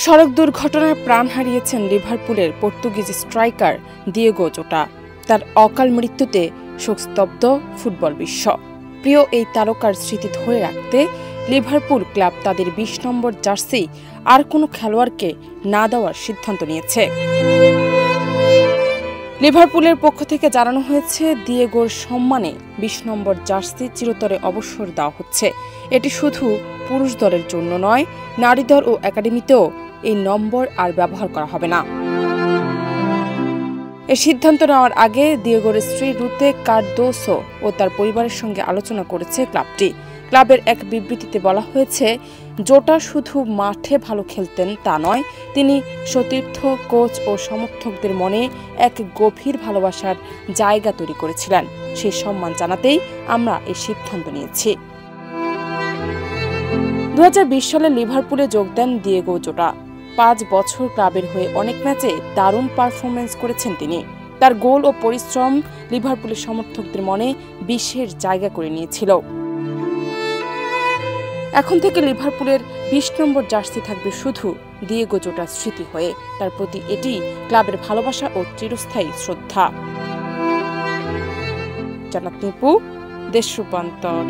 সড়ক দুর্ঘটনায় প্রাণ হারিয়েছেন লিভারপুলের পর্তুগিজ স্ট্রাইকার দিয়েগো জোটা। তার অকাল মৃত্যুতে শোকস্তব্ধ ফুটবল বিশ্ব। প্রিয় এই তারকার স্মৃতি ধরে রাখতে লিভারপুল ক্লাব তাদের ২০ নম্বর জার্সি আর কোনো খেলোয়াড়কে না দেওয়ার সিদ্ধান্ত নিয়েছে। লিভারপুলের পক্ষ থেকে জানানো হয়েছে, দিয়েগোর সম্মানে ২০ নম্বর জার্সি চিরতরে অবসর দেওয়া হচ্ছে। এটি শুধু পুরুষ দলের জন্য নয়, নারী দল ও একাডেমিতেও এই নম্বর আর ব্যবহার করা হবে না। এই সিদ্ধান্ত নেওয়ার আগে দিয়েগোর স্ত্রী রুতে কার্দোসো ও তার পরিবারের সঙ্গে আলোচনা করেছে ক্লাবটি। ক্লাবের এক বিবৃতিতে বলা হয়েছে, জোটা শুধু মাঠে ভালো খেলতেন তা নয়, তিনি সতীর্থ, কোচ ও সমর্থকদের মনে এক গভীর ভালোবাসার জায়গা তৈরি করেছিলেন। সেই সম্মান জানাতেই আমরা এই সিদ্ধান্ত নিয়েছি। ২০২০ সালে লিভারপুলে যোগ দেন দিয়েগো জোটা। ৫ বছর ক্লাবের হয়ে অনেক ম্যাচে দারুণ পারফরমেন্স করেছেন তিনি। তার গোল ও পরিশ্রম লিভারপুলের সমর্থকদের মনে বিশেষ জায়গা করে নিয়েছিল। এখন থেকে লিভারপুলের ২০ নম্বর জার্সি থাকবে শুধু দিয়েগো জোটার স্মৃতি হয়ে। তার প্রতি এটি ক্লাবের ভালোবাসা ও চিরস্থায়ী শ্রদ্ধা। জান্নাত নিপু, দেশ রূপান্তর।